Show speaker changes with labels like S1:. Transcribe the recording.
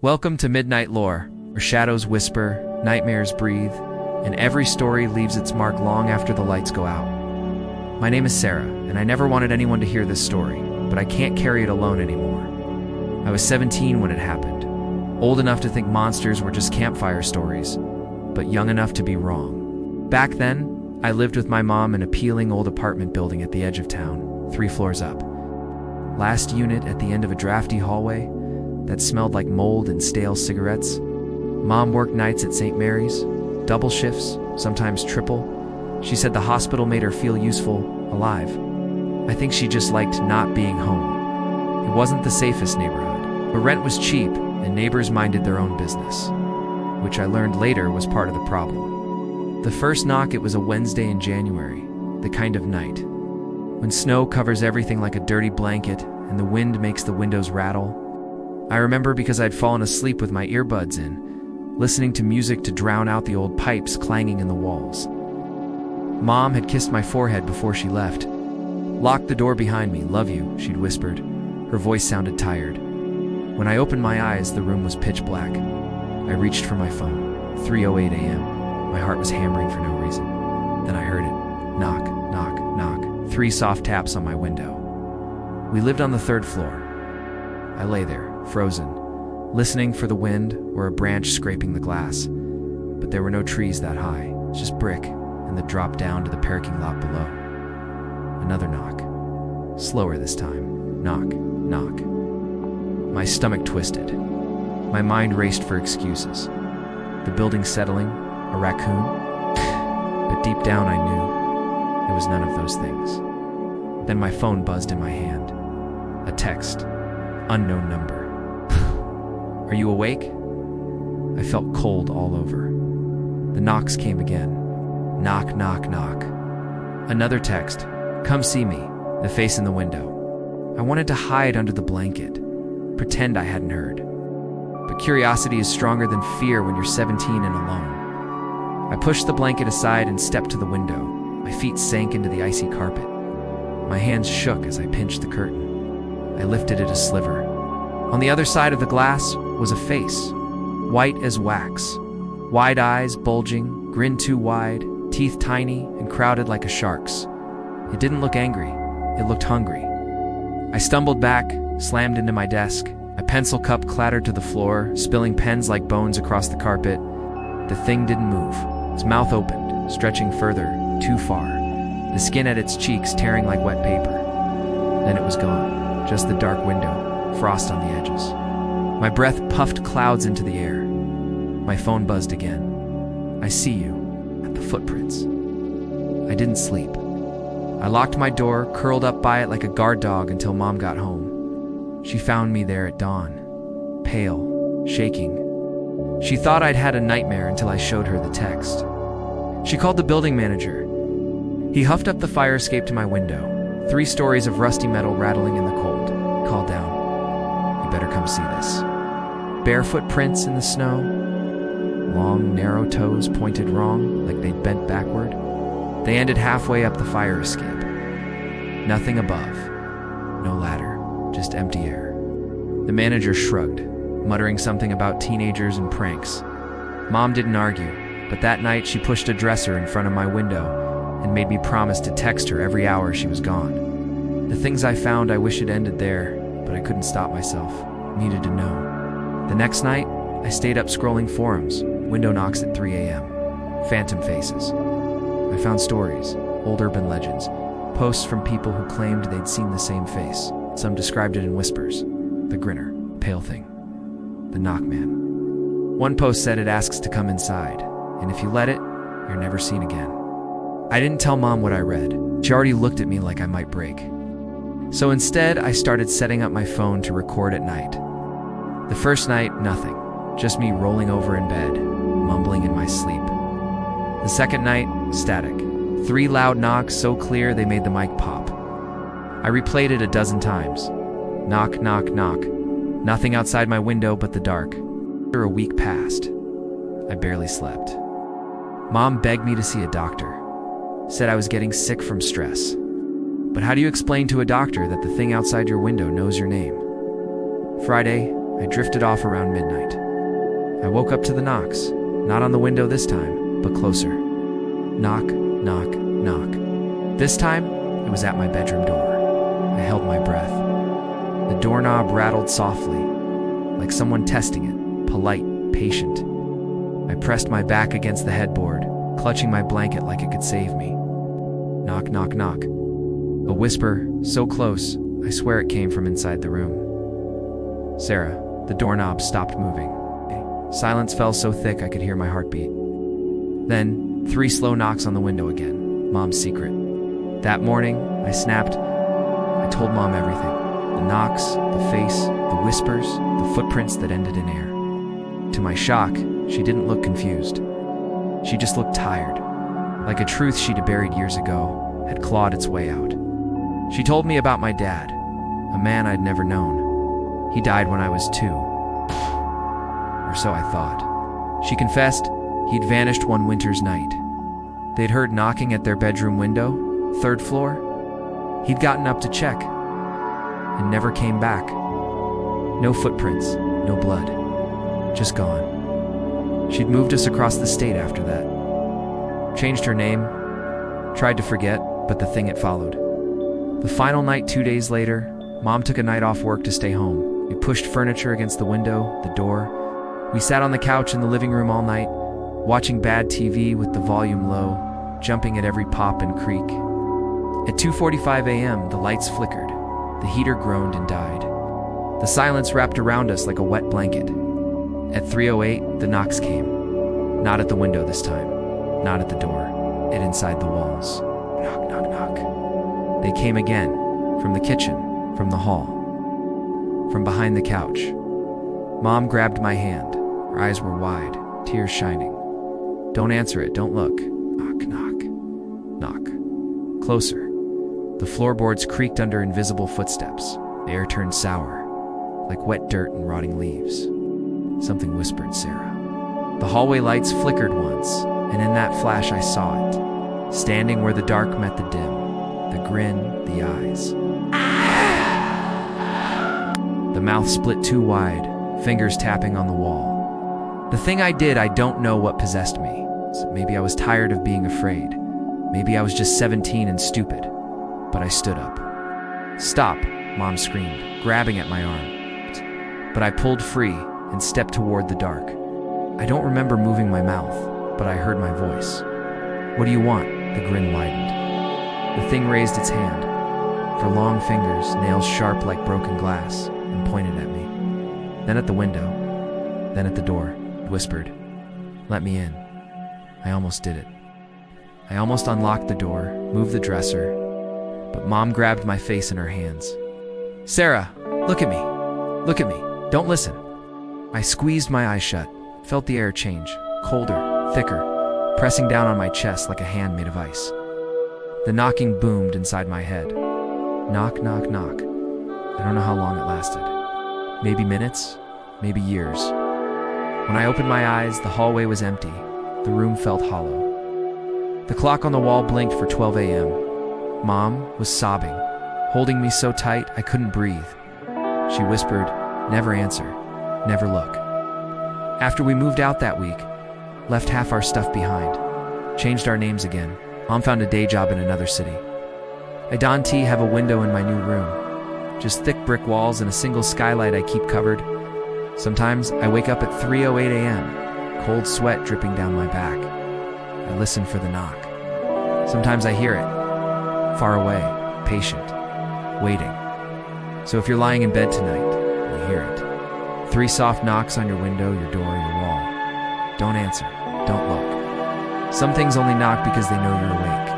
S1: Welcome to Midnight Lore, where shadows whisper, nightmares breathe, and every story leaves its mark long after the lights go out. My name is Sarah, and I never wanted anyone to hear this story, but I can't carry it alone anymore. I was 17 when it happened, old enough to think monsters were just campfire stories, but young enough to be wrong. Back then, I lived with my mom in a peeling old apartment building at the edge of town, 3 floors up. Last unit at the end of a drafty hallway that smelled like mold and stale cigarettes. Mom worked nights at St. Mary's, double shifts, sometimes triple. She said the hospital made her feel useful, alive. I think she just liked not being home. It wasn't the safest neighborhood, but rent was cheap and neighbors minded their own business, which I learned later was part of the problem. The first knock, it was a Wednesday in January, the kind of night when snow covers everything like a dirty blanket and the wind makes the windows rattle. I remember because I'd fallen asleep with my earbuds in, listening to music to drown out the old pipes clanging in the walls. Mom had kissed my forehead before she left. "Lock the door behind me, love you," she'd whispered. Her voice sounded tired. When I opened my eyes, the room was pitch black. I reached for my phone. 3:08 a.m. My heart was hammering for no reason. Then I heard it. Knock, knock, knock. 3 soft taps on my window. We lived on the 3rd floor. I lay there, frozen, listening for the wind or a branch scraping the glass. But there were no trees that high, just brick and the drop down to the parking lot below. Another knock. Slower this time. Knock, knock. My stomach twisted. My mind raced for excuses. The building settling, a raccoon. But deep down I knew it was none of those things. Then my phone buzzed in my hand. A text. Unknown number. "Are you awake?" I felt cold all over. The knocks came again. Knock, knock, knock. Another text. "Come see me," the face in the window. I wanted to hide under the blanket, pretend I hadn't heard. But curiosity is stronger than fear when you're 17 and alone. I pushed the blanket aside and stepped to the window. My feet sank into the icy carpet. My hands shook as I pinched the curtain. I lifted it a sliver. On the other side of the glass was a face, white as wax. Wide eyes bulging, grin too wide, teeth tiny and crowded like a shark's. It didn't look angry, it looked hungry. I stumbled back, slammed into my desk. A pencil cup clattered to the floor, spilling pens like bones across the carpet. The thing didn't move. Its mouth opened, stretching further, too far. The skin at its cheeks tearing like wet paper. Then it was gone. Just the dark window, frost on the edges. My breath puffed clouds into the air. My phone buzzed again. "I see you," at the footprints. I didn't sleep. I locked my door, curled up by it like a guard dog until Mom got home. She found me there at dawn, pale, shaking. She thought I'd had a nightmare until I showed her the text. She called the building manager. He huffed up the fire escape to my window. 3 stories of rusty metal rattling in the cold. Called down. "You better come see this." Bare footprints in the snow. Long, narrow toes pointed wrong, like they'd bent backward. They ended halfway up the fire escape. Nothing above. No ladder. Just empty air. The manager shrugged, muttering something about teenagers and pranks. Mom didn't argue, but that night she pushed a dresser in front of my window and made me promise to text her every hour she was gone. The things I found, I wish it ended there, but I couldn't stop myself. Needed to know. The next night, I stayed up scrolling forums, window knocks at 3 a.m. Phantom faces. I found stories, old urban legends, posts from people who claimed they'd seen the same face. Some described it in whispers. The grinner, pale thing. The knockman. One post said it asks to come inside, and if you let it, you're never seen again. I didn't tell Mom what I read. She already looked at me like I might break. So instead, I started setting up my phone to record at night. The first night, nothing. Just me rolling over in bed, mumbling in my sleep. The second night, static. 3 loud knocks so clear they made the mic pop. I replayed it a dozen times. Knock, knock, knock. Nothing outside my window but the dark. After a week passed, I barely slept. Mom begged me to see a doctor. Said I was getting sick from stress. But how do you explain to a doctor that the thing outside your window knows your name? Friday, I drifted off around midnight. I woke up to the knocks, not on the window this time, but closer. Knock, knock, knock. This time, it was at my bedroom door. I held my breath. The doorknob rattled softly, like someone testing it, polite, patient. I pressed my back against the headboard, clutching my blanket like it could save me. Knock, knock, knock. A whisper, so close, I swear it came from inside the room. Sarah, the doorknob stopped moving. Silence fell so thick I could hear my heartbeat. Then, 3 slow knocks on the window again, Mom's secret. That morning, I snapped. I told Mom everything. The knocks, the face, the whispers, the footprints that ended in air. To my shock, she didn't look confused. She just looked tired, like a truth she'd buried years ago had clawed its way out. She told me about my dad, a man I'd never known. He died when I was 2. Or so I thought. She confessed he'd vanished one winter's night. They'd heard knocking at their bedroom window, 3rd floor. He'd gotten up to check and never came back. No footprints, no blood, just gone. She'd moved us across the state after that. Changed her name, tried to forget, but the thing it followed. The final night 2 days later, Mom took a night off work to stay home. We pushed furniture against the window, the door. We sat on the couch in the living room all night, watching bad TV with the volume low, jumping at every pop and creak. At 2:45 a.m., the lights flickered. The heater groaned and died. The silence wrapped around us like a wet blanket. At 3:08, the knocks came. Not at the window this time. Not at the door. It inside the walls. Knock, knock, knock. They came again. From the kitchen. From the hall. From behind the couch. Mom grabbed my hand. Her eyes were wide, tears shining. Don't answer it, don't look. Knock, knock, knock. Closer. The floorboards creaked under invisible footsteps. The air turned sour, like wet dirt and rotting leaves. Something whispered Sarah. The hallway lights flickered once, and in that flash I saw it. Standing where the dark met the dim. The grin, the eyes. The mouth split too wide, fingers tapping on the wall. The thing I did, I don't know what possessed me. So maybe I was tired of being afraid. Maybe I was just 17 and stupid. But I stood up. Stop, Mom screamed, grabbing at my arm. But I pulled free and stepped toward the dark. I don't remember moving my mouth, but I heard my voice. What do you want? The grin widened. The thing raised its hand. For long fingers, nails sharp like broken glass, and pointed at me. Then at the window. Then at the door. It whispered, "Let me in." I almost did it. I almost unlocked the door, moved the dresser, but Mom grabbed my face in her hands. "Sarah, look at me. Look at me. Don't listen." I squeezed my eyes shut, felt the air change, colder, thicker, pressing down on my chest like a hand made of ice. The knocking boomed inside my head. Knock, knock, knock. I don't know how long it lasted. Maybe minutes, maybe years. When I opened my eyes, the hallway was empty. The room felt hollow. The clock on the wall blinked for 12 a.m. Mom was sobbing, holding me so tight I couldn't breathe. She whispered, "Never answer, never look." After we moved out that week, left half our stuff behind, changed our names again, Mom found a day job in another city. I don't have a window in my new room, just thick brick walls and a single skylight I keep covered. Sometimes I wake up at 3:08 a.m., cold sweat dripping down my back. I listen for the knock. Sometimes I hear it, far away, patient, waiting. So if you're lying in bed tonight, you hear it. 3 soft knocks on your window, your door, your wall. Don't answer, don't look. Some things only knock because they know you're awake.